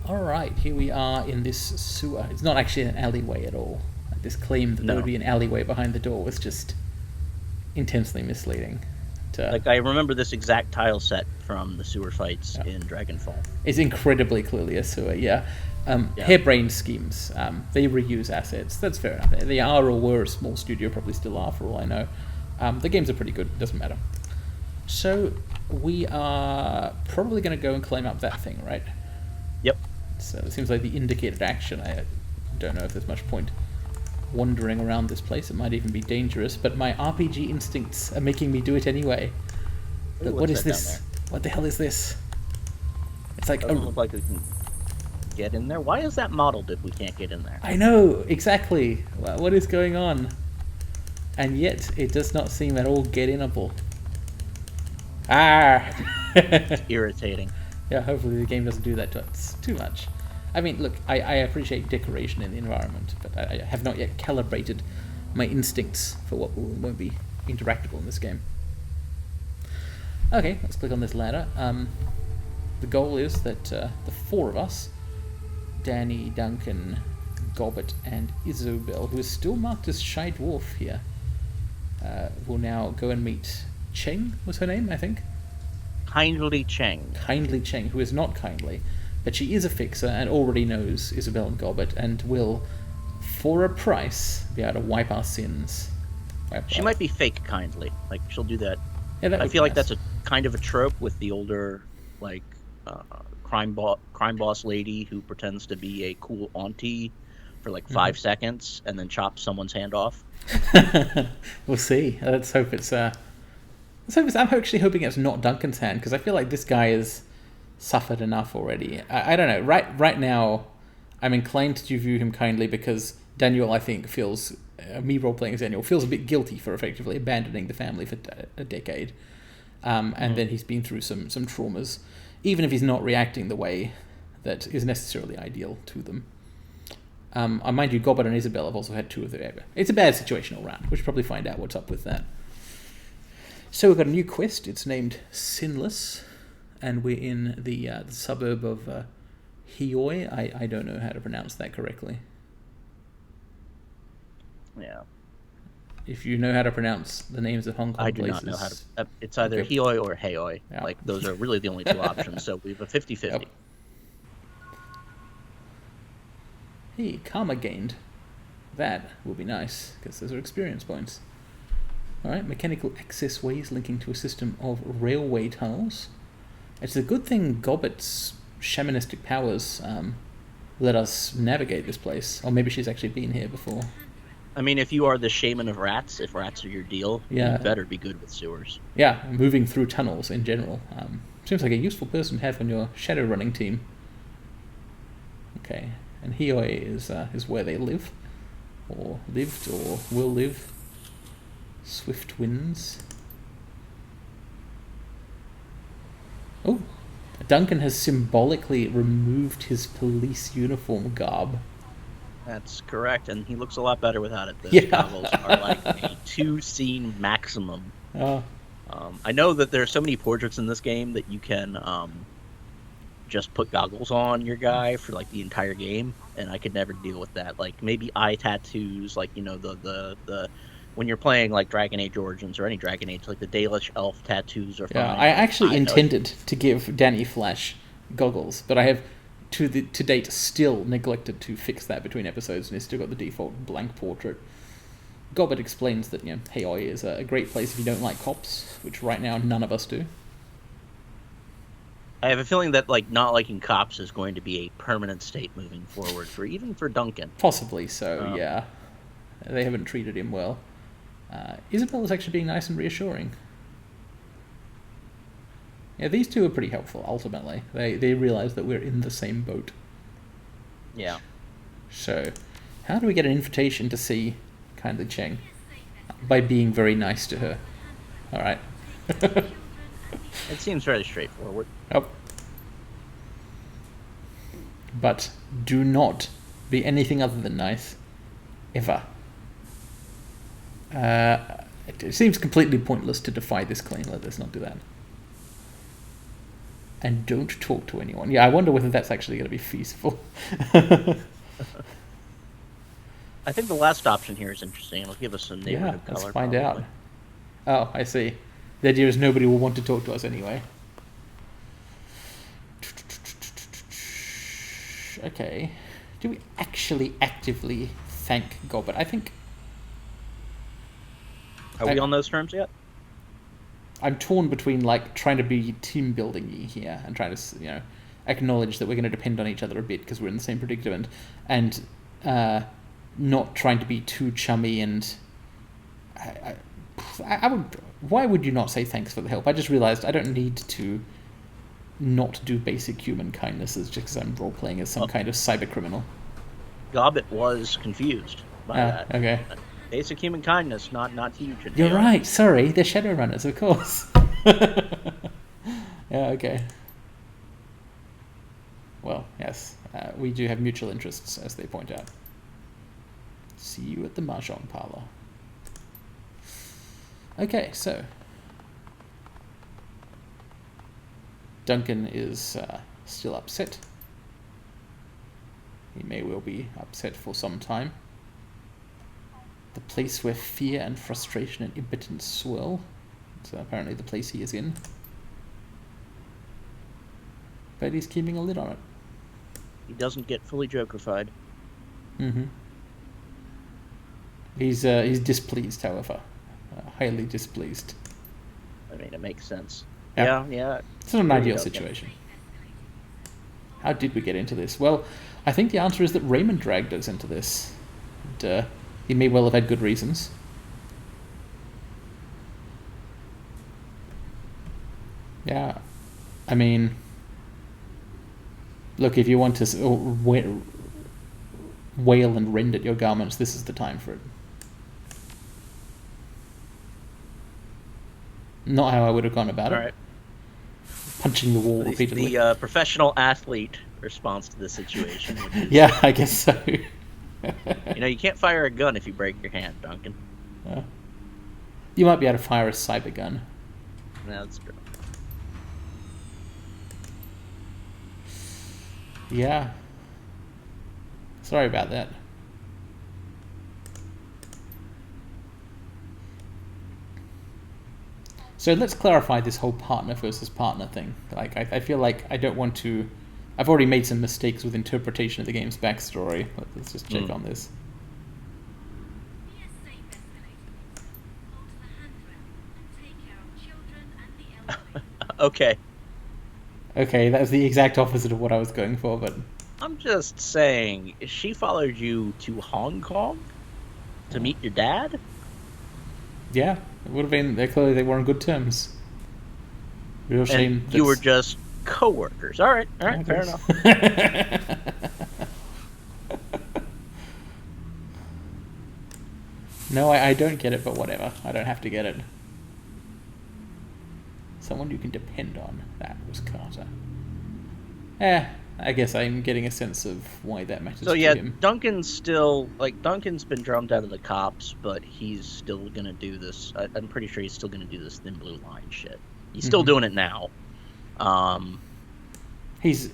Alright, here we are in this sewer. It's not actually an alleyway at all. Like, this claim that there would No. be an alleyway behind the door was just intensely misleading. Like, I remember this exact tile set from the sewer fights Yeah. in Dragonfall. It's incredibly clearly a sewer, yeah. Yeah. Harebrained schemes. They reuse assets. That's fair enough. They are or were a small studio, probably still are for all I know. The games are pretty good, doesn't matter. So, we are probably going to go and claim up that thing, right? Yep. So it seems like the indicated action. I don't know if there's much point wandering around this place. It might even be dangerous, but my RPG instincts are making me do it anyway. Ooh, But what's what is that down this? there? What the hell is this? It's like Doesn't look like we can get in there. Why is that modeled if we can't get in there? I know exactly what is going on, and yet it does not seem at all get-inable. Ah. It's irritating. Yeah, hopefully the game doesn't do that to us too much. I mean, look, I appreciate decoration in the environment, but I have not yet calibrated my instincts for what won't be interactable in this game. Okay, let's click on this ladder. The goal is that the four of us, Danny, Duncan, Gobbet, and Isobel, who is still marked as Shy Dwarf here, will now go and meet Cheng, was her name, I think? Kindly Cheng. Kindly Cheng, who is not kindly, but she is a fixer and already knows Isabel and Gobbet and will, for a price, be able to wipe our sins. She might be fake kindly. Like, she'll do that. Yeah, that I would feel be like nice. that's a kind of a trope with the older, like, crime boss lady who pretends to be a cool auntie for like 5 seconds and then chops someone's hand off. We'll see. Let's hope it's. I'm actually hoping it's not Duncan's hand because I feel like this guy has suffered enough already. I don't know. Right now, I'm inclined to view him kindly because Daniel, I think, feels me role playing as Daniel feels a bit guilty for effectively abandoning the family for a decade, and then he's been through some traumas, even if he's not reacting the way that is necessarily ideal to them. Mind you, Gobbet and Isabel have also had two of their. It's a bad situation all round. We should probably find out what's up with that. So we've got a new quest. It's named Sinless, and we're in the suburb of Hioi. I don't know how to pronounce that correctly. Yeah. If you know how to pronounce the names of Hong Kong I do places, not know how to. It's either Okay. Hioi or Heoi. Yeah. Like, those are really the only two options. So we have a 50-50. Yep. Hey, karma gained. That will be nice because those are experience points. Alright, mechanical access ways linking to a system of railway tunnels. It's a good thing Gobbet's shamanistic powers let us navigate this place. Or maybe she's actually been here before. I mean, if you are the shaman of rats, if rats are your deal, Yeah. you better be good with sewers. Yeah, moving through tunnels in general. Seems like a useful person to have on your shadow running team. Okay, and Hioi is where they live. Or lived, or will live. Swift winds. Oh, Duncan has symbolically removed his police uniform garb. That's correct, and he looks a lot better without it. Those Yeah. goggles are like a 2-scene maximum. Oh, I know that there are so many portraits in this game that you can just put goggles on your guy for like the entire game, and I could never deal with that. Like maybe eye tattoos, like the when you're playing like Dragon Age Origins or any Dragon Age, like the Dalish elf tattoos are fine. yeah. I actually know- intended to give Danny Flash goggles, but I have to date still neglected to fix that between episodes, and it's still got the default blank portrait. Gobbet explains that Haoi is a great place if you don't like cops, which right now none of us do. I have a feeling that like not liking cops is going to be a permanent state moving forward even for Duncan. Possibly so, yeah. They haven't treated him well. Isabel is actually being nice and reassuring. Yeah, these two are pretty helpful, ultimately. They realise that we're in the same boat. Yeah. So, how do we get an invitation to see Kindly Cheng? By being very nice to her. Alright. It seems fairly straightforward. Yep. But do not be anything other than nice. Ever. It seems completely pointless to defy this claim. Let's not do that. and don't talk to anyone. Yeah, I wonder whether that's actually going to be feasible. I think the last option here is interesting. It'll give us some neighborhood Yeah, let's color. find probably. out. Oh, I see. The idea is nobody will want to talk to us anyway. Okay. Do we actually actively thank Gobbet? I think... Are we on those terms yet? I'm torn between, like, trying to be team building-y here and trying to, you know, acknowledge that we're going to depend on each other a bit because we're in the same predicament, and not trying to be too chummy and... I would... Why would you not say thanks for the help? I just realized I don't need to not do basic human kindnesses just because I'm role-playing as some kind of cyber criminal. Gobbet was confused by that. Okay. Basic human kindness, not huge. You're right, sorry, they're Shadowrunners, of course. Yeah, okay. Well, yes, we do have mutual interests, as they point out. See you at the Mahjong parlor. Okay, so... Duncan is still upset. He may well be upset for some time. The place where fear and frustration and impotence swirl. It's apparently the place he is in. But he's keeping a lid on it. He doesn't get fully Joker-fied. Mm-hmm. He's displeased, however. Highly displeased. I mean, it makes sense. Yeah. Yeah. It's not an ideal situation. How did we get into this? Well, I think the answer is that Raymond dragged us into this. And, he may well have had good reasons. Yeah. I mean... Look, if you want to wail and rend at your garments, this is the time for it. Not how I would have gone about it. All right. Punching the wall repeatedly. The professional athlete response to the situation. Which is, yeah, I guess so. you know, you can't fire a gun if you break your hand, Duncan. You might be able to fire a cyber gun. No, that's true. Yeah. Sorry about that. So let's clarify this whole partner versus partner thing. Like, I feel like I don't want to... I've already made some mistakes with interpretation of the game's backstory. Let's just check on this. Okay. Okay, that was the exact opposite of what I was going for, but... I'm just saying, she followed you to Hong Kong to meet your dad? Yeah, it would have been... Clearly they were on good terms. Real shame. And you were just co-workers. All right, fair enough. No, I don't get it, but whatever. I don't have to get it. Someone you can depend on. That was Carter. I guess I'm getting a sense of why that matters to him. Duncan's still... Duncan's been drummed out of the cops, but he's still going to do this. I'm pretty sure he's still going to do this thin blue line shit. He's still doing it now. He's,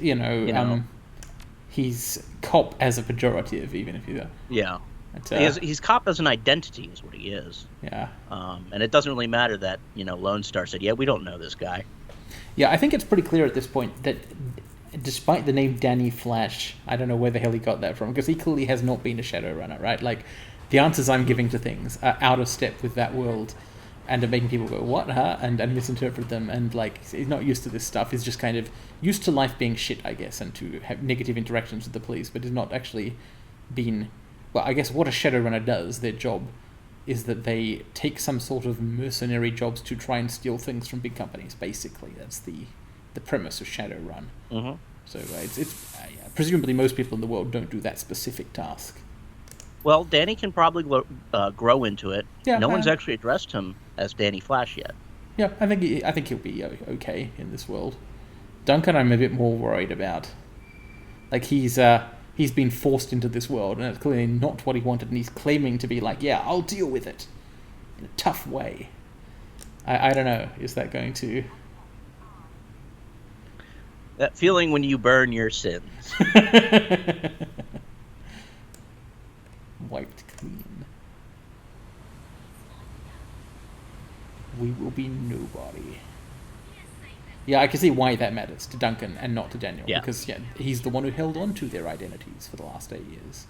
he's cop as a pejorative, even if he's a... Yeah. He's cop as an identity is what he is. Yeah. And it doesn't really matter that, Lone Star said, yeah, we don't know this guy. Yeah, I think it's pretty clear at this point that despite the name Danny Flash, I don't know where the hell he got that from, because he clearly has not been a Shadowrunner, right? Like, the answers I'm giving to things are out of step with that world, and are making people go, what, huh? And misinterpret them, and, he's not used to this stuff. He's just kind of used to life being shit, I guess, and to have negative interactions with the police, but has not actually been... Well, I guess what a Shadowrunner does, their job, is that they take some sort of mercenary jobs to try and steal things from big companies, basically. That's the premise of Shadowrun. Mm-hmm. So it's presumably most people in the world don't do that specific task. Well, Danny can probably grow into it. Yeah, no one's actually addressed him as Danny Flash yet. Yeah, I think he'll be okay in this world. Duncan, I'm a bit more worried about. Like, he's been forced into this world, and it's clearly not what he wanted, and he's claiming to be like, yeah, I'll deal with it in a tough way. I don't know. Is that going to... That feeling when you burn your sins. Wiped clean. We will be nobody. Yeah, I can see why that matters to Duncan and not to Daniel. Yeah. Because he's the one who held on to their identities for the last 8 years.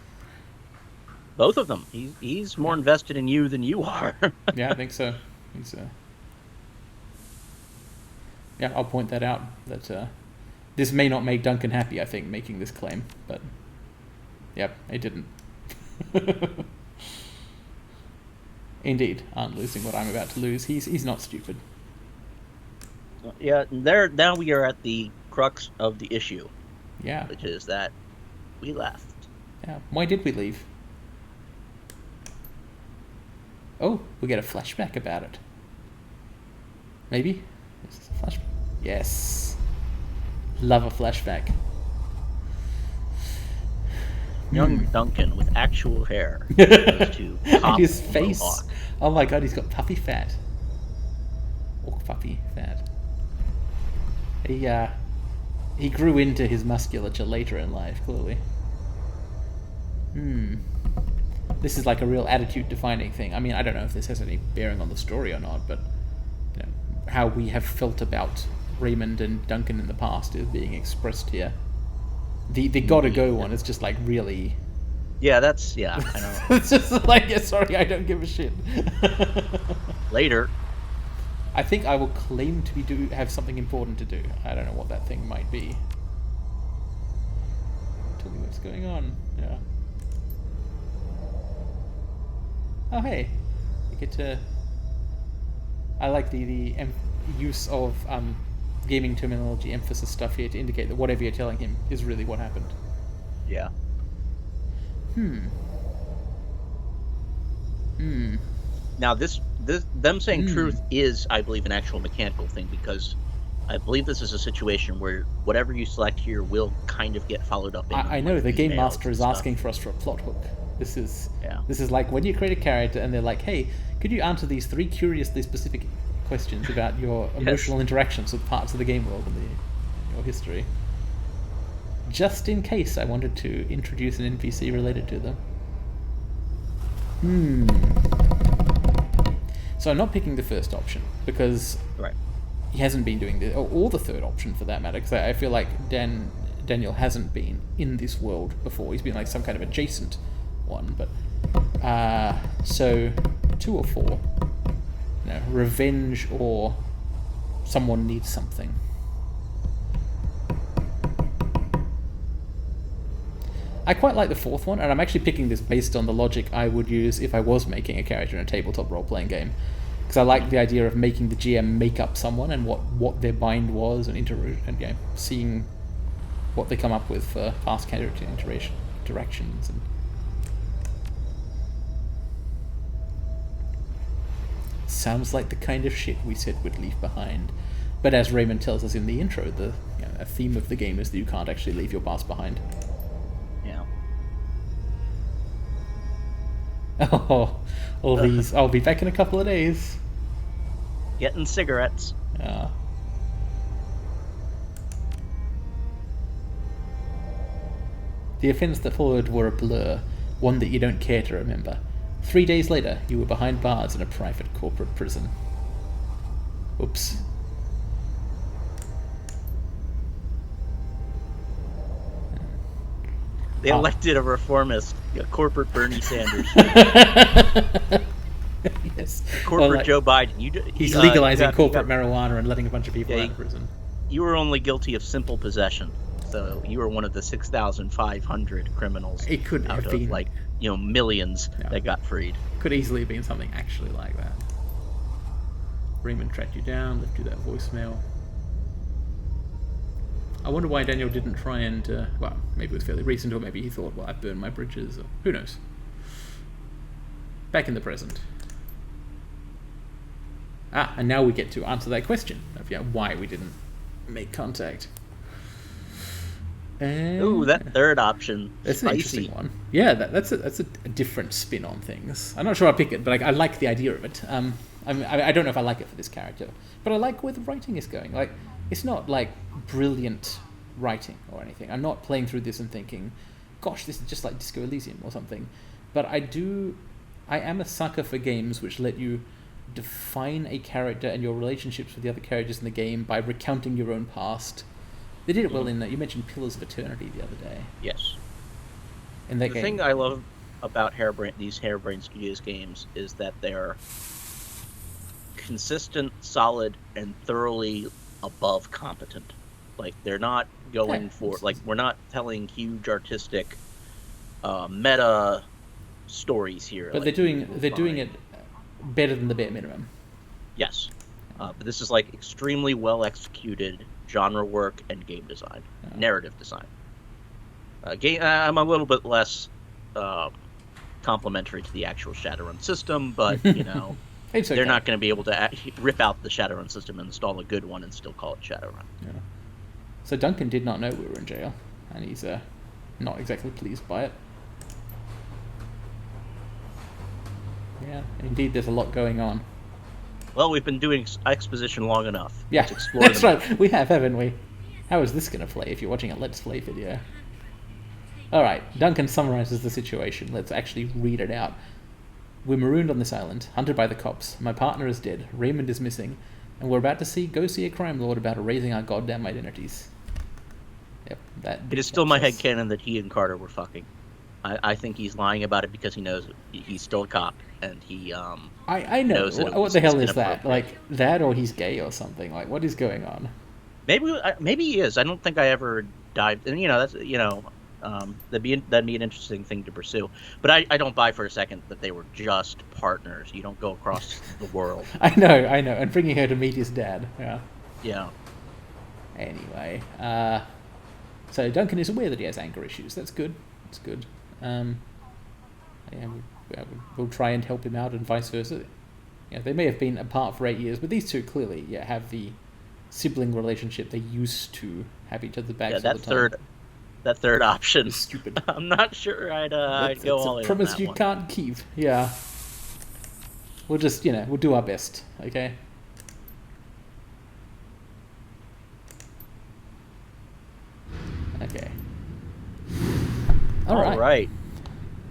Both of them. He's more invested in you than you are. Yeah, I think so. Yeah, I'll point that out. That this may not make Duncan happy, I think, making this claim. But, yep, it didn't. Indeed, aren't losing what I'm about to lose. He's not stupid. Yeah, now we are at the crux of the issue. Yeah. Which is that we left. Yeah. Why did we leave? Oh, we get a flashback about it. Maybe? Is this a flashback? Yes. Love a flashback. Young Duncan with actual hair. To and his face. Mohawk. Oh my god, he's got puppy fat. Or puppy fat. He grew into his musculature later in life, clearly. This is like a real attitude-defining thing. I mean, I don't know if this has any bearing on the story or not, but you know, how we have felt about Raymond and Duncan in the past is being expressed here. The gotta go one is just like really... Yeah, I know. It's just like, yeah, sorry, I don't give a shit. Later. I think I will claim to have something important to do. I don't know what that thing might be. Tell me what's going on. Yeah. Oh hey, you get to... I like the use of gaming terminology emphasis stuff here to indicate that whatever you're telling him is really what happened. Yeah. Now this them saying truth is, I believe, an actual mechanical thing, because I believe this is a situation where whatever you select here will kind of get followed up in. I know, the game master is asking for us for a plot hook. This is like when you create a character and they're like, hey, could you answer these 3 curiously specific questions about your emotional interactions with parts of the game world and your history? Just in case I wanted to introduce an NPC related to them. So I'm not picking the first option, because he hasn't been doing this, or the third option for that matter, because I feel like Daniel hasn't been in this world before. He's been like some kind of adjacent one, but so 2 or 4. No, revenge or someone needs something. I quite like the 4th one, and I'm actually picking this based on the logic I would use if I was making a character in a tabletop role-playing game. Because I like the idea of making the GM make up someone and what their bind was, and seeing what they come up with for past character interactions. And sounds like the kind of shit we said we'd leave behind. But as Raymond tells us in the intro, a theme of the game is that you can't actually leave your past behind. Oh, all these. I'll be back in a couple of days. Getting cigarettes. Yeah. The events that followed were a blur, one that you don't care to remember. 3 days later, you were behind bars in a private corporate prison. Oops. They elected a reformist, a corporate Bernie Sanders. Yes. Corporate Joe Biden. He's legalizing corporate marijuana and letting a bunch of people out of prison. You were only guilty of simple possession, so you were one of the 6,500 criminals. It could have been like millions that got freed. Could easily have been something actually like that. Raymond tracked you down, left you that voicemail. I wonder why Daniel didn't try and, well, maybe it was fairly recent, or maybe he thought, well, I've burned my bridges, or who knows. Back in the present. And now we get to answer that question of why we didn't make contact. Ooh, that third option. That's spicy. An interesting one. Yeah, that's a different spin on things. I'm not sure I'll pick it, but I like the idea of it. I don't know if I like it for this character, but I like where the writing is going. Like, it's not like brilliant writing or anything. I'm not playing through this and thinking, gosh, this is just like Disco Elysium or something. But I am a sucker for games which let you define a character and your relationships with the other characters in the game by recounting your own past. They did it well in that. You mentioned Pillars of Eternity the other day. Yes. In that the game. thing I love about these Harebrained Studios games is that they're consistent, solid, and thoroughly above competent. Like, they're not going for, like, we're not telling huge artistic meta stories here. But like, they're doing it better than the bare minimum. Yes. But this is like extremely well executed genre work and game design, narrative design. I'm a little bit less complimentary to the actual Shadowrun system, but you know, It's okay. they're not going to be able to rip out the Shadowrun system and install a good one and still call it Shadowrun. Yeah. So Duncan did not know we were in jail, and he's not exactly pleased by it. Yeah, indeed, there's a lot going on. Well, we've been doing exposition long enough. Yeah, Let's explore that's them. right. We have, haven't we? How is this going to play if you're watching a Let's Play video? Alright, Duncan summarizes the situation. Let's actually read it out. We're marooned on this island, hunted by the cops. My partner is dead. Raymond is missing. And we're about to go see a crime lord about erasing our goddamn identities. Yep, It is still my headcanon that he and Carter were fucking. I think he's lying about it because he knows he's still a cop, and he I know. knows that What the hell is that? inappropriate. Like, that or he's gay or something? Like, what is going on? Maybe he is. I don't think I ever dived. And that's that'd be an interesting thing to pursue. But I don't buy for a second that they were just partners. You don't go across the world. I know, and bringing her to meet his dad. Yeah. Yeah. Anyway, so Duncan is aware that he has anger issues. That's good. That's good. We'll try and help him out, and vice versa. Yeah, they may have been apart for 8 years, but these two clearly, have the sibling relationship they used to have each other's backs all the time. That third option. It's stupid. I'm not sure I'd go it's all a in. promise on that you one. can't keep. Yeah. We'll just, we'll do our best. Okay. Okay. All right.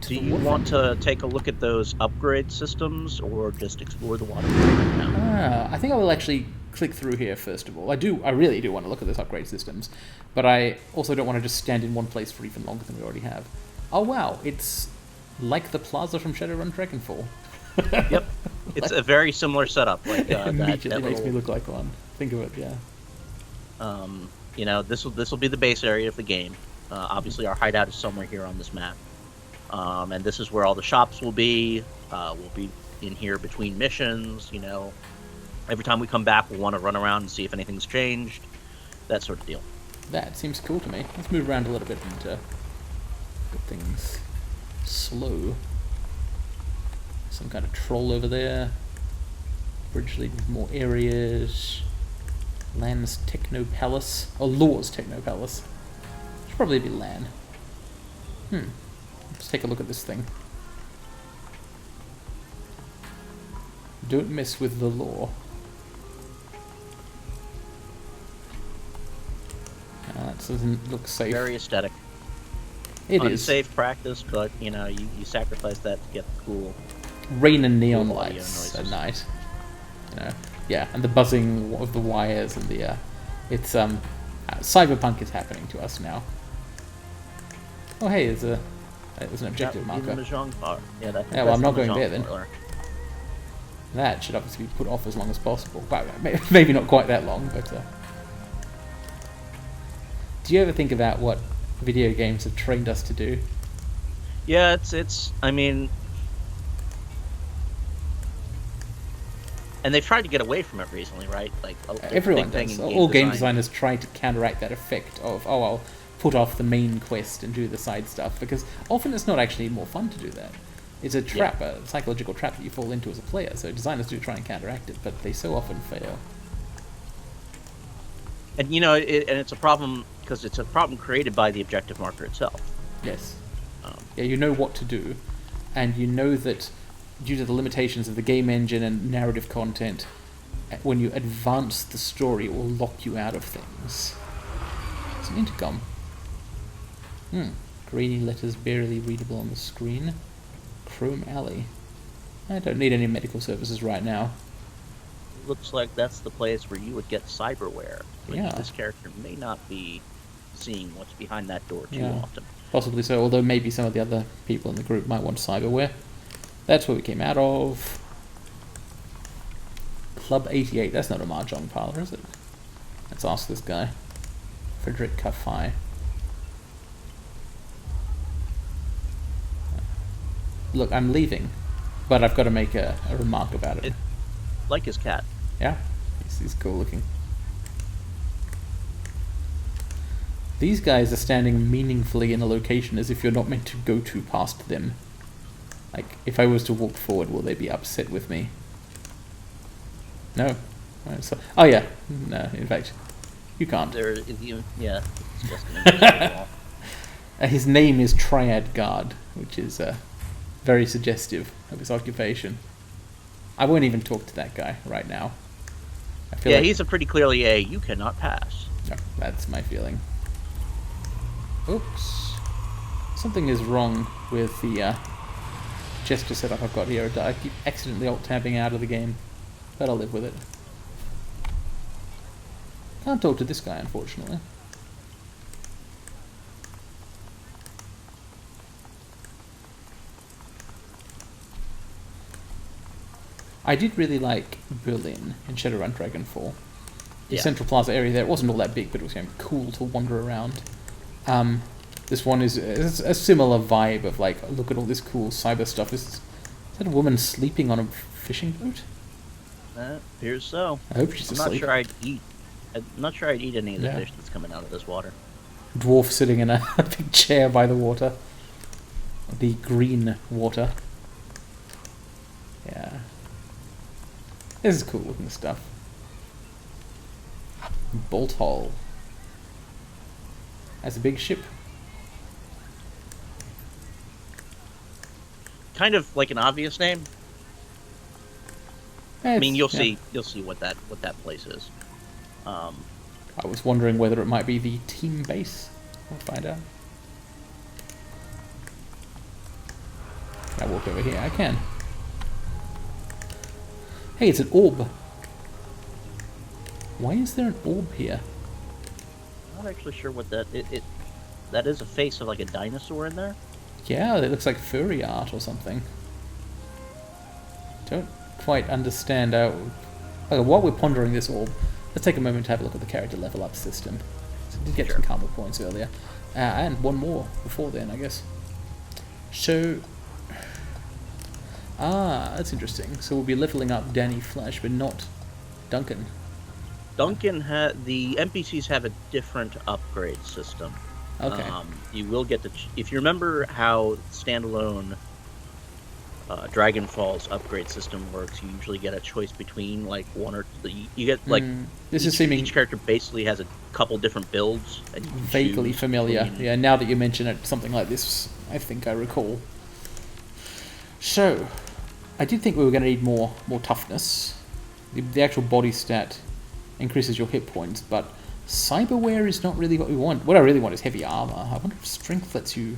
Do you want to take a look at those upgrade systems, or just explore the water right now? I think I will actually click through here first of all. I really do want to look at those upgrade systems, but I also don't want to just stand in one place for even longer than we already have. Oh wow, it's like the plaza from Shadowrun Dragonfall. Yep, it's a very similar setup. Like It immediately that makes me little, look like one. Think of it, yeah. this will be the base area of the game. Obviously, our hideout is somewhere here on this map, and this is where all the shops will be. We'll be in here between missions. Every time we come back, we'll want to run around and see if anything's changed. That sort of deal. That seems cool to me. Let's move around a little bit and get things slow. Some kind of troll over there. Bridge leading to more areas. Lan's Techno Palace. Or Law's Techno Palace. Should probably be Lan. Let's take a look at this thing. Don't mess with the law. That doesn't look safe. Very aesthetic. It is. Unsafe practice, but you sacrifice that to get the cool. Rain and neon Cool audio lights at noises. night. Yeah, and the buzzing of the wires and the it's cyberpunk is happening to us now. Oh hey, there's an objective That would be marker. the Mahjong bar. Yeah, well, I'm not the going Mahjong there then. parlor. That should obviously be put off as long as possible. But maybe not quite that long, but do you ever think about what video games have trained us to do? Yeah, it's. I mean, and they've tried to get away from it recently, right? Like Everyone big thing does. in All game design. designers try to counteract that effect of, I'll put off the main quest and do the side stuff, because often it's not actually more fun to do that. It's a trap, a psychological trap that you fall into as a player, so designers do try and counteract it, but they so often fail. And it's a problem because it's a problem created by the objective marker itself. Yes. Yeah, you know what to do, and you know that due to the limitations of the game engine and narrative content, when you advance the story, it will lock you out of things. It's an intercom. Grainy letters barely readable on the screen. Chrome Alley. I don't need any medical services right now. Looks like that's the place where you would get cyberware. Which Yeah. This character may not be seeing what's behind that door too Yeah. often. Possibly so, although maybe some of the other people in the group might want cyberware. That's where we came out of. Club 88. That's not a mahjong parlor, is it? Let's ask this guy. Frederick Cafe. Look, I'm leaving, but I've got to make a remark about it. Like his cat. Yeah, he's cool looking. These guys are standing meaningfully in a location as if you're not meant to go too past them. Like, if I was to walk forward, will they be upset with me? No. Oh yeah. No, in fact, you can't. Yeah. It's just an His name is Triad Guard, which is very suggestive of his occupation. I won't even talk to that guy right now. I feel like he's a pretty clearly a you cannot pass. No, that's my feeling. Oops. Something is wrong with the gesture setup I've got here. I keep accidentally alt-tabbing out of the game, but I'll live with it. Can't talk to this guy, unfortunately. I did really like Berlin in Shadowrun Dragonfall. The Central Plaza area there, it wasn't all that big, but it was kind of cool to wander around. This one is a similar vibe of like, look at all this cool cyber stuff. Is that a woman sleeping on a fishing boat? Appears so. I hope she's asleep. I'm not sure I'd eat any of the fish that's coming out of this water. Dwarf sitting in a big chair by the water. The green water. Yeah. This is cool looking stuff. Bolt hole. That's a big ship. Kind of like an obvious name. I mean, you'll see what that place is. I was wondering whether it might be the team base. We'll find out. Can I walk over here? I can. Hey, it's an orb. Why is there an orb here? I'm not actually sure what that that is a face of like a dinosaur in there. Yeah, it looks like furry art or something. Don't quite understand how... Okay, while we're pondering this orb, let's take a moment to have a look at the character level up system. So we did get some karma points earlier. And one more before then, I guess. So... that's interesting. So we'll be leveling up Danny Flash, but not Duncan. The NPCs have a different upgrade system. Okay. You will get if you remember how standalone Dragonfall's upgrade system works, you usually get a choice between like one or you get like each character basically has a couple different builds. And you vaguely familiar. between... Yeah. Now that you mention it, something like this, I think I recall. So, I did think we were going to need more toughness. The actual body stat increases your hit points, but cyberware is not really what we want. What I really want is heavy armor. I wonder if strength lets you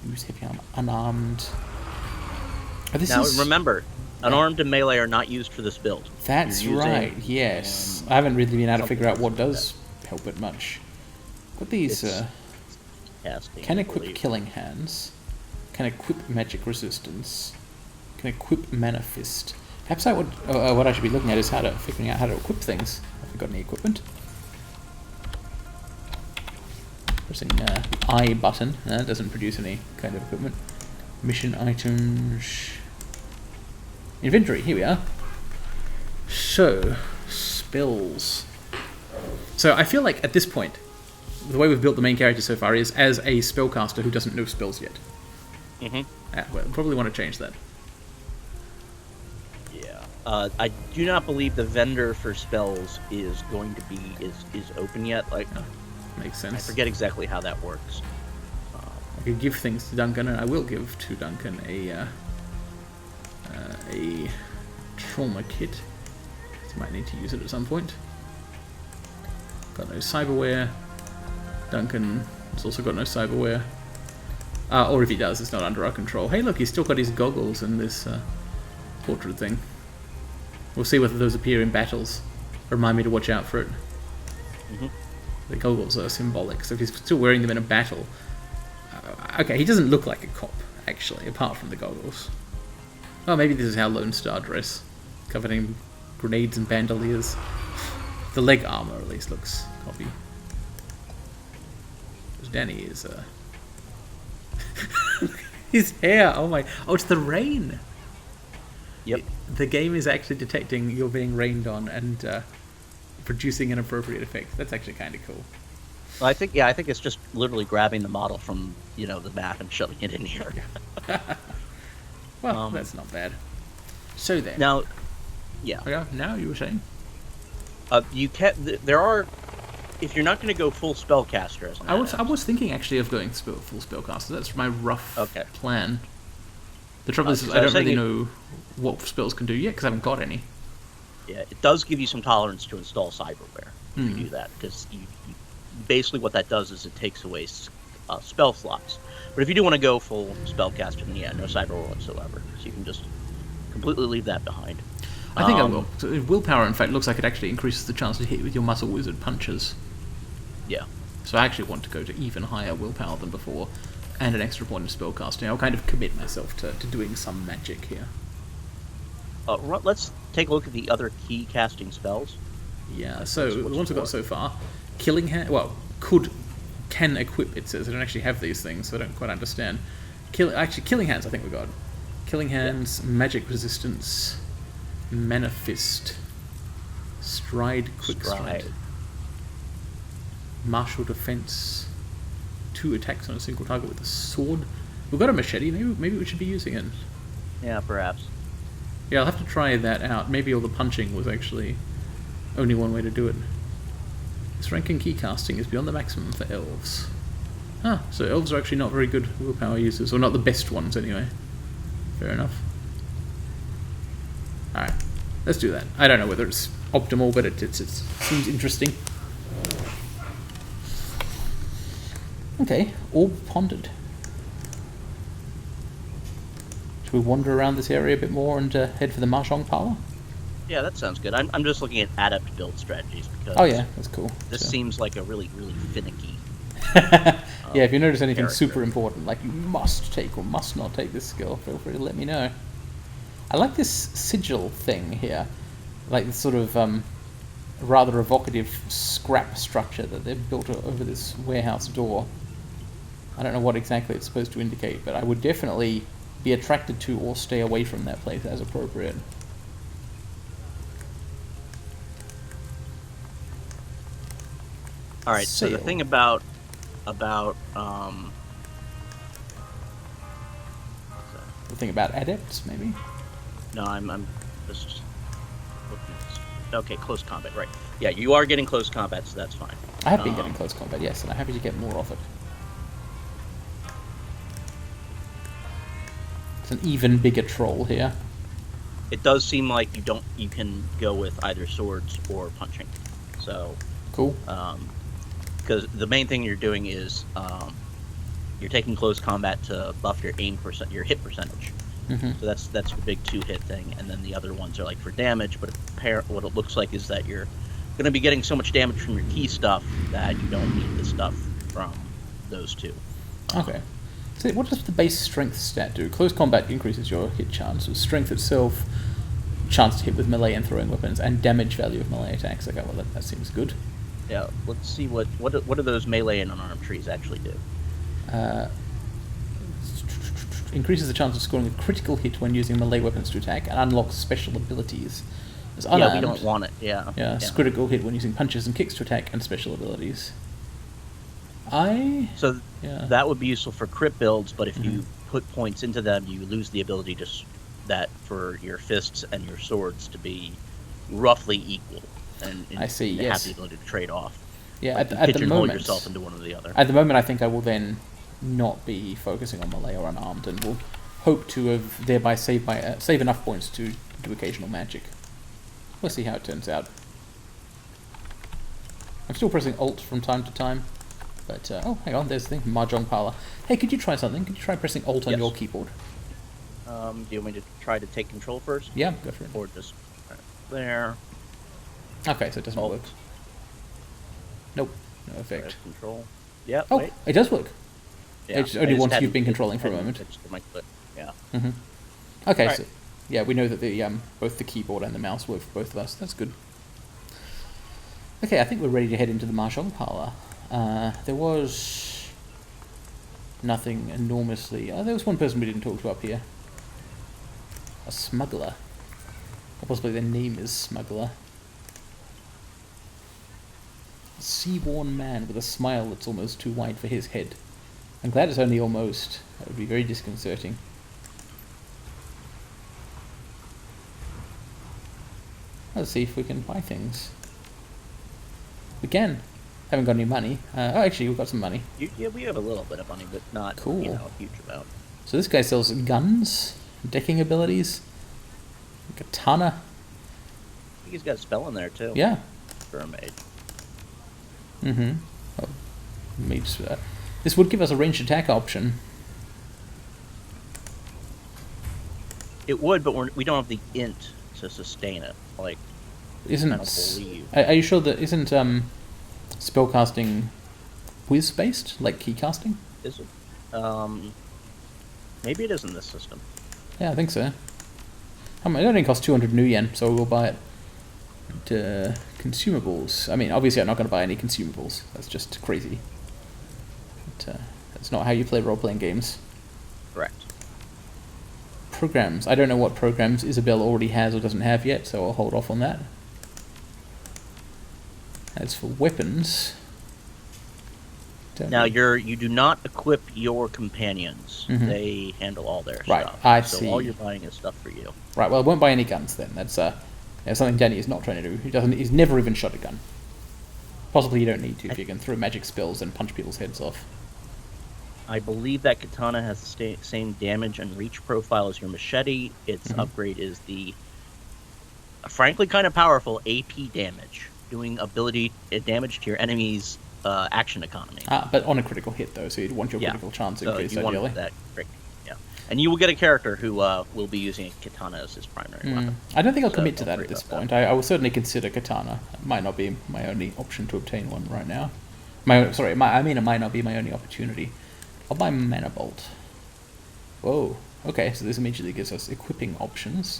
use heavy armor unarmed. Remember, unarmed and melee are not used for this build. That's right, yes. I haven't really been able to figure out what does help it much. But these can equip killing hands, can equip magic resistance, can equip mana fist. Perhaps what I should be looking at is figuring out how to equip things. Have we got any equipment? Pressing the I button. That doesn't produce any kind of equipment. Mission items. Inventory, here we are. So, spells. So I feel like at this point, the way we've built the main character so far is as a spellcaster who doesn't know spells yet. Well, probably want to change that. Yeah. I do not believe the vendor for spells is going to be is open yet. Like, makes sense. I forget exactly how that works. I could give things to Duncan, and I will give to Duncan a trauma kit. He might need to use it at some point. Got no cyberware. Duncan has also got no cyberware. Or if he does, it's not under our control. Hey, look, he's still got his goggles and this portrait thing. We'll see whether those appear in battles. Remind me to watch out for it. Mm-hmm. The goggles are symbolic, so if he's still wearing them in a battle... okay, he doesn't look like a cop, actually, apart from the goggles. Oh, maybe this is how Lone Star dress. Covered in grenades and bandoliers. The leg armor, at least, looks copy. Danny is, his hair, oh my... Oh, it's the rain! Yep. The game is actually detecting you're being rained on and producing an appropriate effect. That's actually kind of cool. Well, I think it's just literally grabbing the model from, the map and shoving it in here. Well, that's not bad. So then... Now, yeah. Oh, yeah, now you were saying? You can... There are... If you're not going to go full spellcaster as an I was thinking actually of going full spellcaster. That's my rough plan. The trouble is I don't really know what spells can do yet because I haven't got any. Yeah, it does give you some tolerance to install cyberware if you do that, because you basically what that does is it takes away spell slots. But if you do want to go full spellcaster, then no cyberware whatsoever. So you can just completely leave that behind. I think I will. So willpower, in fact, looks like it actually increases the chance to hit with your muscle wizard punches. Yeah. So I actually want to go to even higher willpower than before, and an extra point of spellcasting. I'll kind of commit myself to doing some magic here. Let's take a look at the other key casting spells. Yeah, so the ones I've got so far, Killing Hand, well, can equip, it says. I don't actually have these things, so I don't quite understand. Killing Hands I think we got. Killing Hands, Magic Resistance, Mana Fist, Stride, Quick Stride, Martial Defense, 2 attacks on a single target with a sword. We've got a machete, maybe we should be using it. Yeah, perhaps. Yeah, I'll have to try that out. Maybe all the punching was actually only one way to do it. This ranking key casting is beyond the maximum for elves. So elves are actually not very good willpower users, or not the best ones anyway. Fair enough. Alright, let's do that. I don't know whether it's optimal, but it seems interesting. Okay, all pondered. Should we wander around this area a bit more and head for the Mahjong Parlor? Yeah, that sounds good. I'm just looking at adept build strategies because... Oh yeah, that's cool. This seems like a really, really finicky... yeah, if you notice anything super important, like you must take or must not take this skill, feel free to let me know. I like this sigil thing here. Like this sort of rather evocative scrap structure that they've built over this warehouse door. I don't know what exactly it's supposed to indicate, but I would definitely be attracted to or stay away from that place as appropriate. Alright, so the thing about the thing about adepts, maybe? No, I'm just looking at this. Okay, close combat, right. Yeah, you are getting close combat, so that's fine. I have been getting close combat, yes, and I'm happy to get more of it. It's an even bigger troll here. It does seem like you can go with either swords or punching. So cool. Because the main thing you're doing is you're taking close combat to buff your your hit percentage. Mm-hmm. So that's the big 2-hit thing, and then the other ones are like for damage. But what it looks like is that you're going to be getting so much damage from your key stuff that you don't need the stuff from those two. Okay. So what does the base strength stat do? Close combat increases your hit chance. Strength itself, chance to hit with melee and throwing weapons, and damage value of melee attacks. Okay, well that seems good. Yeah, let's see what do those melee and unarmed trees actually do. Increases the chance of scoring a critical hit when using melee weapons to attack, and unlocks special abilities. Unarmed, yeah, we don't want it. Yeah. Yeah, critical hit when using punches and kicks to attack, and special abilities. That would be useful for crit builds, but if you put points into them, you lose the ability for your fists and your swords to be roughly equal, and I see. Have the ability to trade off. Yeah, like at the moment, yourself into one or the other. At the moment, I think I will then not be focusing on melee or unarmed, and will hope to have thereby save enough points to do occasional magic. We'll see how it turns out. I'm still pressing Alt from time to time. But, oh, hang on, there's the thing, Mahjong Parlor. Hey, could you try something? Could you try pressing Alt on Yes. your keyboard? Do you want me to try to take control first? Yeah, go for it. Or just there? Okay, so it doesn't Alt. work. Nope, no effect. Press control. Yeah. Oh, wait. it does work. Yeah, It's only I just once you've hadn't- been controlling for a hadn't moment. touched my foot. Yeah. Mm-hmm. Okay, Alright. so yeah, we know that the both the keyboard and the mouse work for both of us. That's good. Okay, I think we're ready to head into the Mahjong Parlor. There was nothing enormously. There was one person we didn't talk to up here. A smuggler. Or possibly their name is Smuggler. A sea-worn man with a smile that's almost too wide for his head. I'm glad it's only almost. That would be very disconcerting. Let's see if we can buy things. We can. Haven't got any money. Oh, actually, we've got some money. Yeah, we have a little bit of money, but not Cool. a huge amount. So this guy sells guns, decking abilities, katana. I think he's got a spell in there too. Yeah. For a mage. Mm-hmm. Oh, mage, this would give us a ranged attack option. It would, but we don't have the int to sustain it. Like, Isn't? I don't believe. Are you sure that isn't spellcasting whiz based like keycasting? Is it? Maybe it is in this system. Yeah, I think so. It only costs 200 new yen, so we'll buy it. Consumables. I mean, obviously I'm not going to buy any consumables. That's just crazy. But, that's not how you play role-playing games. Correct. Programs. I don't know what programs Isabel already has or doesn't have yet, so I'll hold off on that. As for weapons... Now you do not equip your companions. Mhm. They handle all their Right, stuff. I so see. all you're buying is stuff for you. Right, well, I won't buy any guns then. That's something Danny is not trying to do. He's never even shot a gun. Possibly you don't need to if you can throw magic spells and punch people's heads off. I believe that katana has the same damage and reach profile as your machete. Its upgrade is the, frankly, kind of powerful AP damage, doing ability damage to your enemy's action economy. But on a critical hit, though, so you'd want your Yeah. critical chance So increased, you ideally. want that, yeah. And you will get a character who will be using a katana as his primary weapon. I don't think I'll So commit to don't that worry at this about point. I will certainly consider katana. It might not be my only option to obtain one right now. It might not be my only opportunity. I'll buy Mana Bolt. Whoa. Okay, so this immediately gives us equipping options.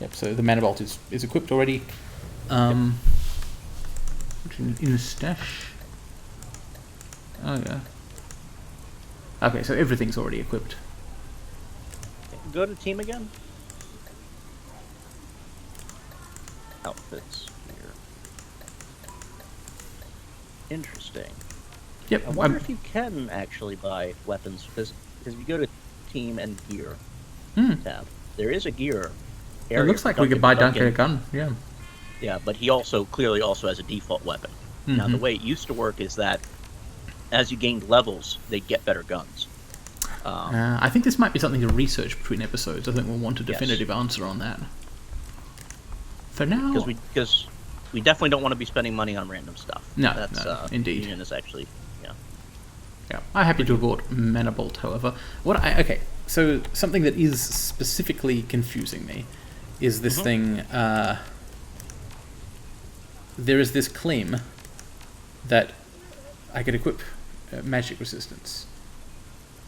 Yep, so the Mana Bolt is equipped already. In the stash. Oh yeah. Okay, so everything's already equipped. Go to team again. Outfits here. Interesting. Yep. I wonder if you can actually buy weapons because if you go to team and gear tab, there is a gear area. It looks for like we could buy Duncan a gun. Yeah. Yeah, but he clearly also has a default weapon. Now the way it used to work is that as you gained levels, they'd get better guns. I think this might be something to research between episodes. I think we'll want a Yes. definitive answer on that. For now, Because we definitely don't want to be spending money on random stuff. No, That's, no, indeed. Union is actually, yeah, I'm happy to have bought Mana Bolt. However, okay, so something that is specifically confusing me is this thing. There is this claim that I could equip magic resistance.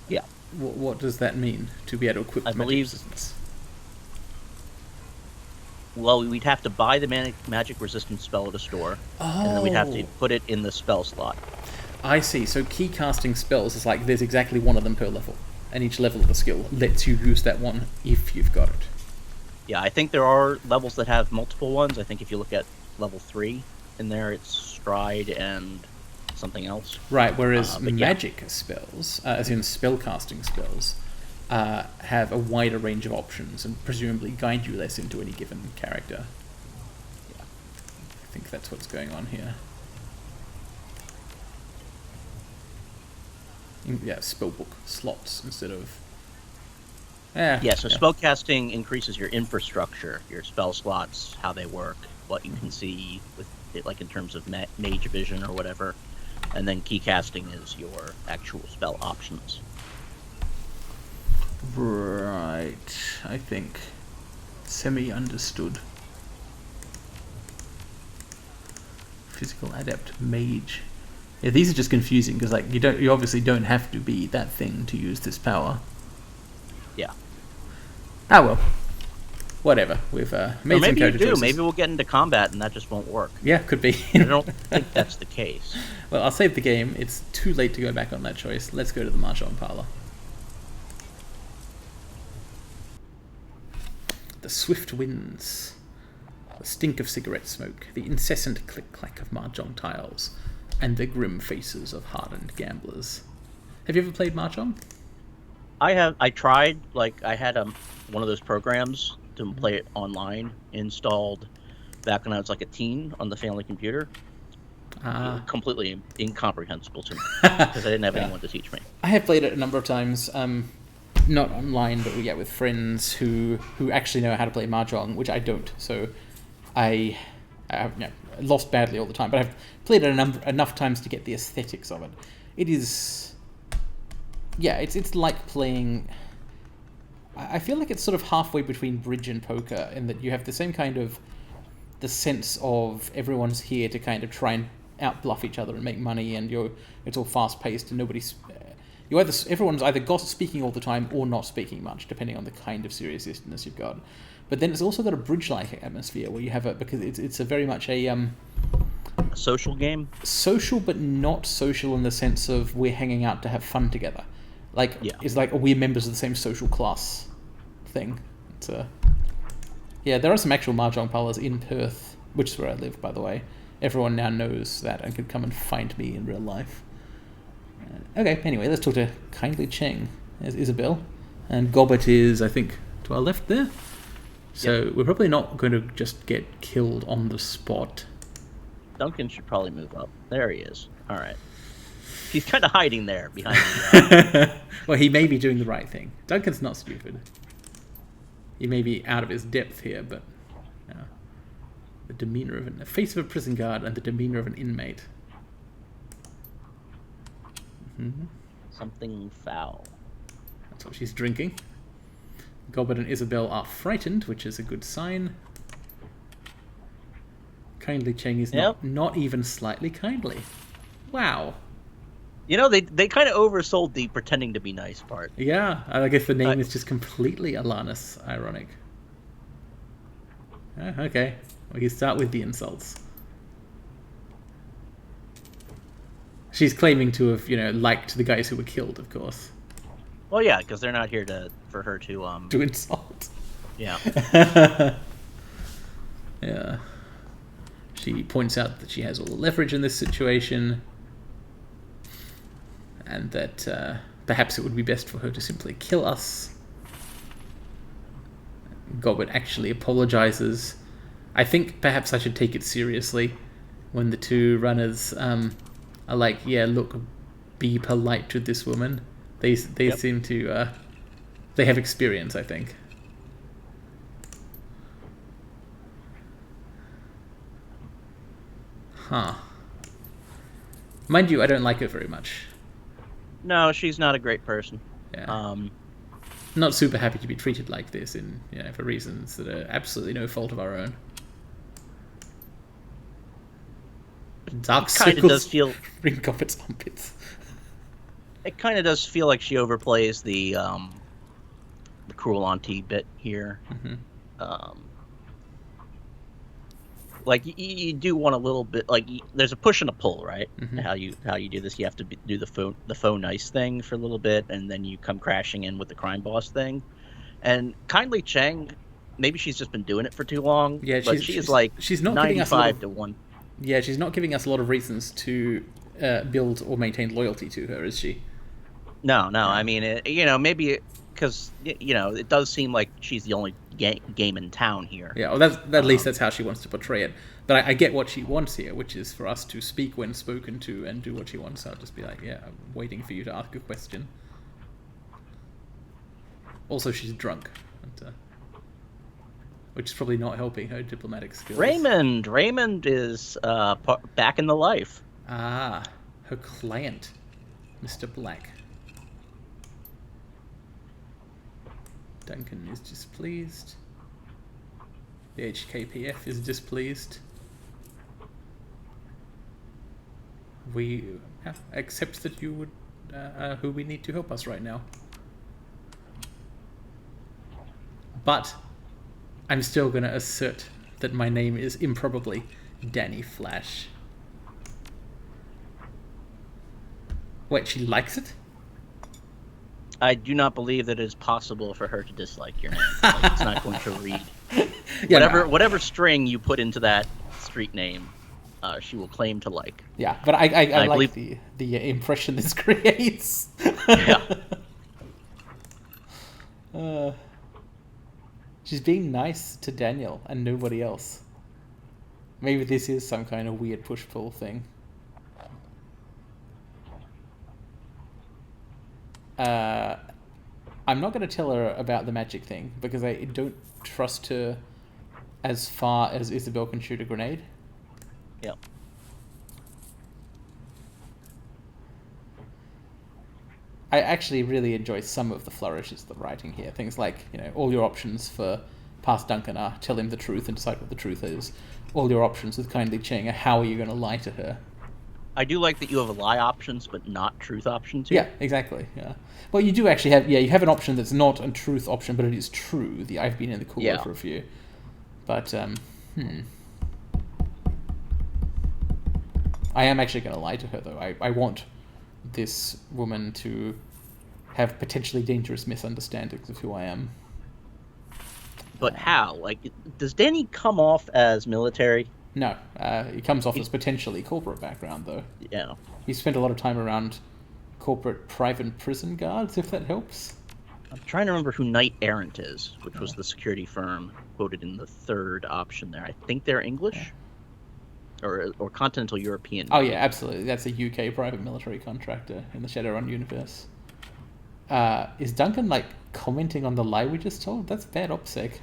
Yeah. What does that mean to be able to equip I magic believe- resistance? Well, we'd have to buy the magic resistance spell at a store, and then we'd have to put it in the spell slot. I see. So key casting spells is like there's exactly one of them per level, and each level of the skill lets you use that one if you've got it. Yeah, I think there are levels that have multiple ones. I think if you look at level 3 in there, it's stride and something else. Right, whereas but yeah. magic spells, as in spellcasting spells, have a wider range of options and presumably guide you less into any given character. Yeah, I think that's what's going on here. Yeah, spellbook slots instead of... Yeah, so spellcasting increases your infrastructure, your spell slots, how they work, what you can see with like in terms of mage vision or whatever, and then key casting is your actual spell options. Right, I think semi-understood. Physical adept mage. Yeah, these are just confusing because like you obviously don't have to be that thing to use this power. Yeah. Ah well, whatever. We've made some character choices. Maybe we'll get into combat and that just won't work. Yeah, could be. I don't think that's the case. Well, I'll save the game. It's too late to go back on that choice. Let's go to the Mahjong parlor. The swift winds, the stink of cigarette smoke, the incessant click-clack of Mahjong tiles, and the grim faces of hardened gamblers. Have you ever played Mahjong? I have. I tried. Like I had one of those programs to play it online installed back when I was like a teen on the family computer. Completely incomprehensible to me because I didn't have anyone to teach me. I have played it a number of times, not online, but we get with friends who actually know how to play Mahjong, which I don't. So I have lost badly all the time, but I've played it enough times to get the aesthetics of it. It is, it's like playing. I feel like it's sort of halfway between bridge and poker in that you have the same kind of the sense of everyone's here to kind of try and outbluff each other and make money, and it's all fast paced and nobody's. Everyone's either speaking all the time or not speaking much, depending on the kind of seriousness you've got. But then it's also got a bridge-like atmosphere where you have because it's a very much a social game. Social, but not social in the sense of we're hanging out to have fun together. Like it's like we're members of the same social class thing. It's there are some actual Mahjong parlors in Perth, which is where I live, by the way. Everyone now knows that and can come and find me in real life. Okay, anyway, let's talk to kindly Cheng. There's Isabel. And Gobbet is, I think, to our left there. So we're probably not going to just get killed on the spot. Duncan should probably move up. There he is. All right. He's kind of hiding there behind me. Well, he may be doing the right thing. Duncan's not stupid. He may be out of his depth here, but the demeanor of the face of a prison guard and the demeanor of an inmate. Mm-hmm. Something foul. That's what she's drinking. Gobbet and Isabel are frightened, which is a good sign. Kindly Cheng is not even slightly kindly. Wow. You know, they kind of oversold the pretending to be nice part. Yeah, I guess the name is just completely Alanis ironic. Okay, well, you start with the insults. She's claiming to have, liked the guys who were killed, of course. Well, yeah, because they're not here for her to to insult. Yeah. Yeah. She points out that she has all the leverage in this situation, and that perhaps it would be best for her to simply kill us. Gobbet actually apologizes. I think perhaps I should take it seriously when the two runners are like, yeah, look, be polite to this woman. They seem to they have experience, I think. Huh. Mind you, I don't like her very much. No, she's not a great person. Yeah. Not super happy to be treated like this for reasons that are absolutely no fault of our own. Dark circles does feel ring off its armpits. It kind of does feel like she overplays the cruel auntie bit here. Mm-hmm. Like you do want a little bit, like there's a push and a pull, right? Mm-hmm. How you do this, you have to do the faux nice thing for a little bit, and then you come crashing in with the crime boss thing. And kindly Cheng, maybe she's just been doing it for too long. Yeah, but she's like she's not 95 to 1. Yeah, she's not giving us a lot of reasons to build or maintain loyalty to her, is she? No. Yeah. I mean, maybe because it does seem like she's the only game in town here. Yeah, well, at least that's how she wants to portray it. But I get what she wants here, which is for us to speak when spoken to and do what she wants. So I'll just be like, yeah, I'm waiting for you to ask a question. Also, she's drunk. which is probably not helping her diplomatic skills. Raymond is back in the life. Ah, her client, Mr. Black. Duncan is displeased. The HKPF is displeased. We accept that you would who we need to help us right now. But I'm still going to assert that my name is improbably Danny Flash. Wait, she likes it? I do not believe that it is possible for her to dislike your name. Like, it's not going to read. Yeah, whatever string you put into that street name, she will claim to like. Yeah, but I like believe... the impression this creates. Yeah. She's being nice to Daniel and nobody else. Maybe this is some kind of weird push-pull thing. I'm not going to tell her about the magic thing because I don't trust her as far as Isabel can shoot a grenade. Yeah. I actually really enjoy some of the flourishes of the writing here. Things like, all your options for past Duncan are tell him the truth and decide what the truth is. All your options with kindly Cheng are how are you going to lie to her. I do like that you have lie options, but not truth options here. Yeah, exactly. Yeah. Well, you do actually have. Yeah, you have an option that's not a truth option, but it is true. I've been in the cooler for a few. But I am actually going to lie to her though. I want this woman to have potentially dangerous misunderstandings of who I am. But how? Like, does Danny come off as military? No, he comes off as potentially corporate background, though. Yeah. He spent a lot of time around corporate private prison guards, if that helps. I'm trying to remember who Knight Errant is, which was the security firm quoted in the third option there. I think they're English? Or continental European. Oh, yeah, absolutely. That's a UK private military contractor in the Shadowrun universe. Is Duncan, commenting on the lie we just told? That's bad OPSEC.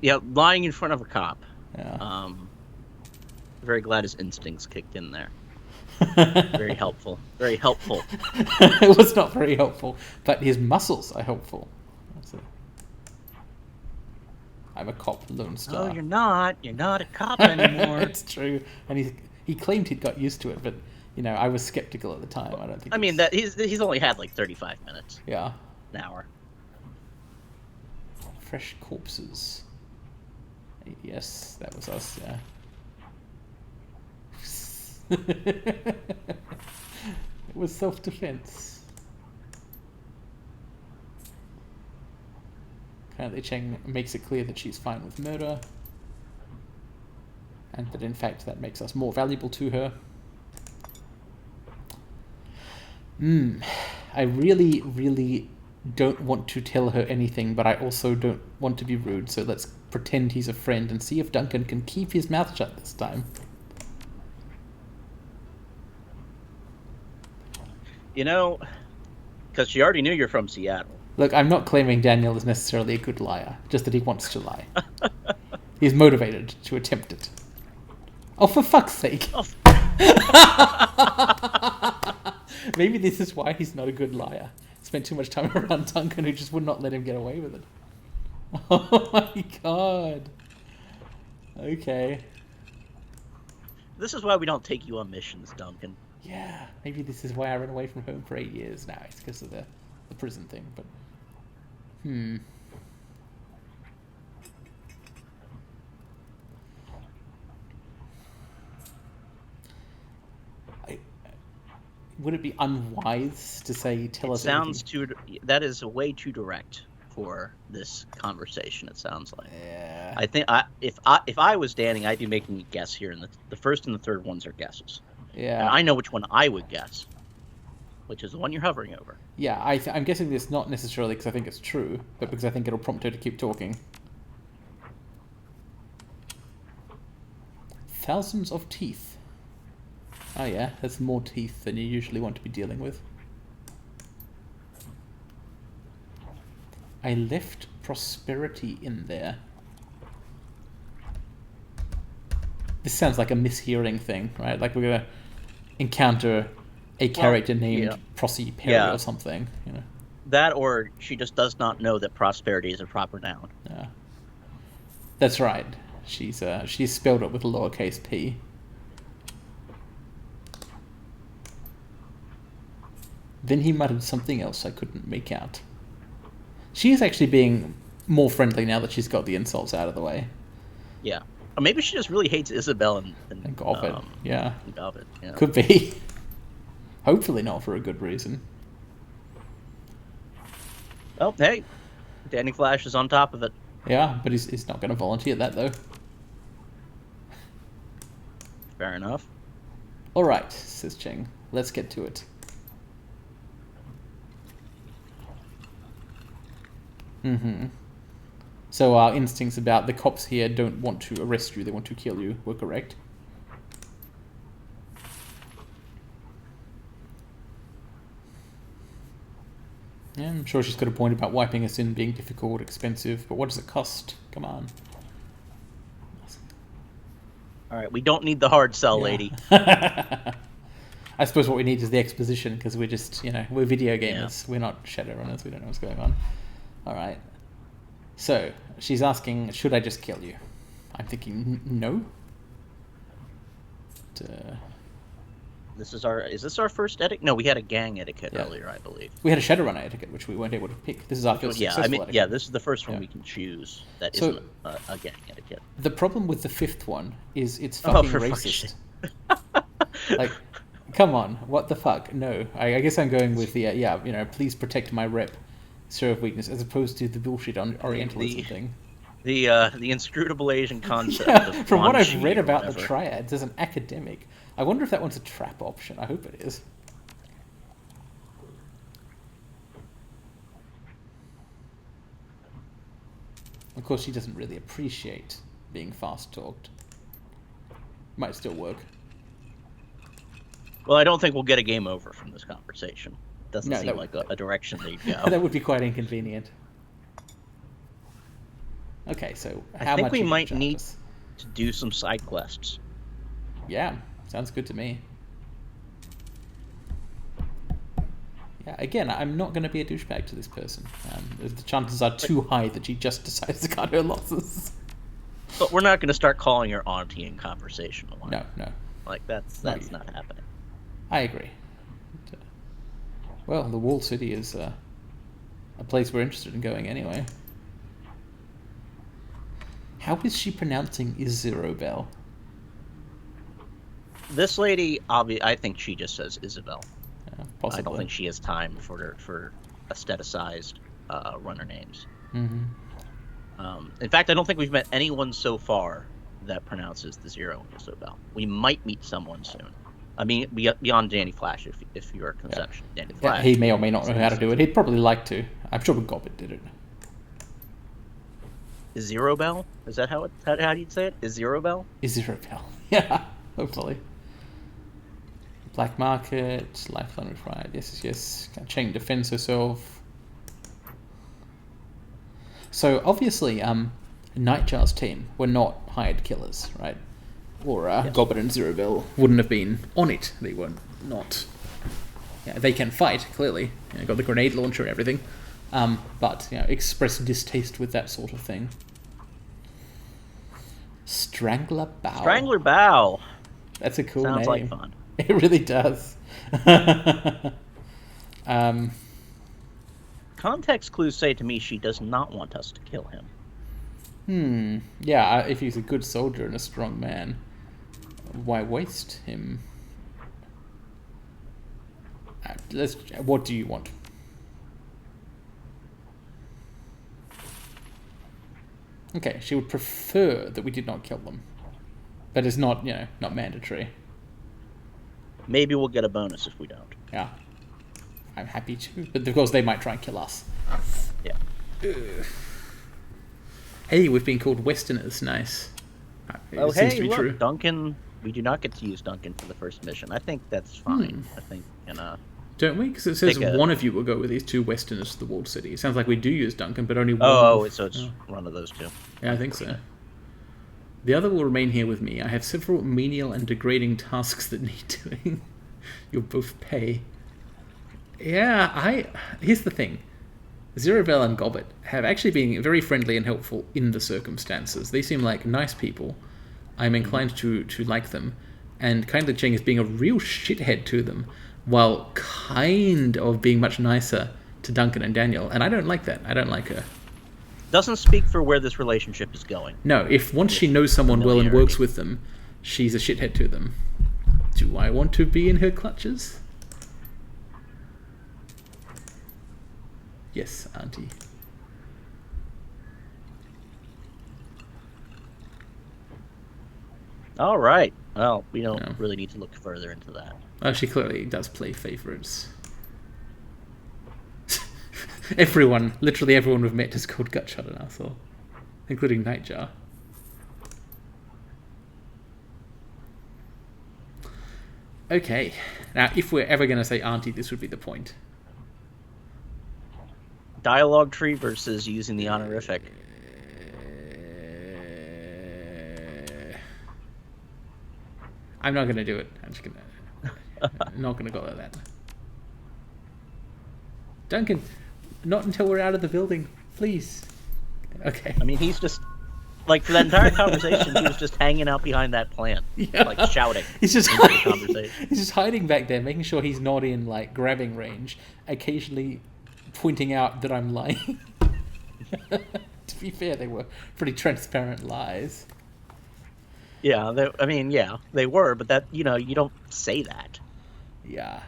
Yeah, lying in front of a cop. Yeah. Very glad his instincts kicked in there. Very helpful. Very helpful. It was not very helpful, but his muscles are helpful. I'm a cop, Lone Star. Oh, you're not. You're not a cop anymore. It's true. And he claimed he'd got used to it, but, I was skeptical at the time. I don't think. I mean, that he's only had 35 minutes. Yeah. An hour. Fresh corpses. Yes, that was us, yeah. It was self-defense. Apparently Cheng makes it clear that she's fine with murder, and that in fact that makes us more valuable to her. I really, really don't want to tell her anything, but I also don't want to be rude, so let's pretend he's a friend and see if Duncan can keep his mouth shut this time. Because she already knew you're from Seattle. Look, I'm not claiming Daniel is necessarily a good liar, just that he wants to lie. He's motivated to attempt it. Oh, for fuck's sake. Oh. Maybe this is why he's not a good liar. Spent too much time around Duncan, who just would not let him get away with it. Oh my god. Okay. This is why we don't take you on missions, Duncan. Yeah, maybe this is why I ran away from home for 8 years now. It's because of the prison thing, but... Would it be unwise to say, tell us everything? That is way too direct for this conversation, it sounds like. Yeah. I think if I was Danny, I'd be making a guess here, and the first and the third ones are guesses. Yeah. And I know which one I would guess, which is the one you're hovering over. Yeah, I'm guessing this not necessarily because I think it's true, but because I think it'll prompt her to keep talking. Thousands of teeth. Oh yeah, that's more teeth than you usually want to be dealing with. I left prosperity in there. This sounds like a mishearing thing, right? Like we're gonna encounter a character named Prosy Perry or something, you know. That, or she just does not know that prosperity is a proper noun. Yeah. That's right. She's spelled it with a lowercase p. Then he muttered something else I couldn't make out. She is actually being more friendly now that she's got the insults out of the way. Yeah. Or maybe she just really hates Isabel and Gobbet. Yeah. Gobbet, yeah. Could be. Hopefully not for a good reason. Oh, hey. Danny Flash is on top of it. Yeah, but he's not going to volunteer that, though. Fair enough. All right, says Cheng. Let's get to it. So our instincts about the cops here don't want to arrest you, they want to kill you, were correct. Yeah, I'm sure she's got a point about wiping us in being difficult, expensive, but what does it cost? Come on. Alright, we don't need the hard sell, lady. I suppose what we need is the exposition, because we're just, you know, we're video gamers. Yeah. We're not Shadowrunners, we don't know what's going on. Alright. So, she's asking, should I just kill you? I'm thinking, no. Is this our first etiquette? No, we had a gang etiquette earlier, I believe. We had a Shadowrun etiquette, which we weren't able to pick. This is our first successful etiquette. Yeah, this is the first one we can choose that isn't a gang etiquette. The problem with the fifth one is it's fucking racist. Like, come on, what the fuck? No. I guess I'm going with the, you know, please protect my rep, show of weakness, as opposed to the bullshit on Orientalism thing. The inscrutable Asian concept. From what I've read about the triads as an academic, I wonder if that one's a trap option. I hope it is. Of course, she doesn't really appreciate being fast-talked. Might still work. Well, I don't think we'll get a game over from this conversation. Doesn't seem like a direction they'd go. That would be quite inconvenient. Okay, so I think we might need to do some side quests. Yeah, sounds good to me. Yeah, again, I'm not going to be a douchebag to this person. The chances are too high that she just decides to cut her losses. But we're not going to start calling her auntie in conversation. No. Like, that's not happening. I agree. Well, the Walled City is a place we're interested in going anyway. How is she pronouncing Isabel? This lady, I think she just says Isabel. Yeah, possibly. I don't think she has time for aestheticized runner names. In fact, I don't think we've met anyone so far that pronounces the zero in Isabel. We might meet someone soon. I mean, beyond Danny Flash, if you're a conception. Yeah. Danny Flash. Yeah, he may or may not know how to do it. He'd probably like to. I'm sure Gobbet did it. Isabel? Is that how do you say it? Isabel? Isabel. Yeah, hopefully. Black Market, Lifeline Required. Yes. Cheng defends herself. So obviously, Nightjar's team were not hired killers, right? Or Gobbet and Isabel wouldn't have been on it. They were not. Yeah, they can fight clearly. You know, got the grenade launcher and everything. But express distaste with that sort of thing. Strangler Bow. That's a cool name. Sounds like fun. It really does. Context clues say to me she does not want us to kill him. Yeah, if he's a good soldier and a strong man, why waste him? What do you want? Okay, she would prefer that we did not kill them. But it's not, not mandatory. Maybe we'll get a bonus if we don't. Yeah. I'm happy to. But of course they might try and kill us. Yeah. Ugh. Hey, we've been called Westerners. Nice. Oh, hey, look, true. Duncan We do not get to use Duncan for the first mission. I think that's fine. I think Don't we? Because it says Take a- one of you will go with these two westerners to the walled city. It sounds like we do use Duncan, but only one. So it's one of those two. Yeah, I think so. The other will remain here with me. I have several menial and degrading tasks that need doing. You'll both pay. Yeah, here's the thing. Zerobel and Gobbet have actually been very friendly and helpful in the circumstances. They seem like nice people. I'm inclined to like them. And Kindly Cheng is being a real shithead to them, while kind of being much nicer to Duncan and Daniel. And I don't like that. I don't like her. Doesn't speak for where this relationship is going. No, if once she knows someone well and works with them, she's a shithead to them. Do I want to be in her clutches? Yes, Auntie. All right. Well, we don't really need to look further into that. Oh, she clearly does play favorites. Everyone, literally everyone we've met is called Gutshot and Asshole, including Nightjar. Okay, now if we're ever going to say Auntie, this would be the point. Dialogue tree versus using the honorific. I'm not going to do it. I'm just going to... not going to go like that. Duncan, not until we're out of the building, please. Okay. I mean, he's just... Like, for that entire conversation, he was just hanging out behind that plant. Yeah. Like, shouting. He's just hiding back there, making sure he's not in, like, grabbing range, occasionally pointing out that I'm lying. To be fair, they were pretty transparent lies. Yeah, they were, but that, you don't say that. Yeah.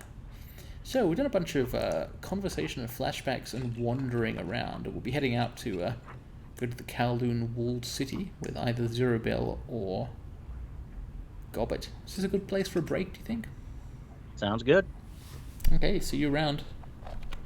So, we've done a bunch of conversation and flashbacks and wandering around. We'll be heading out to go to the Kowloon walled city with either Zerobel or Gobbet. Is this a good place for a break, do you think? Sounds good. Okay, see you around.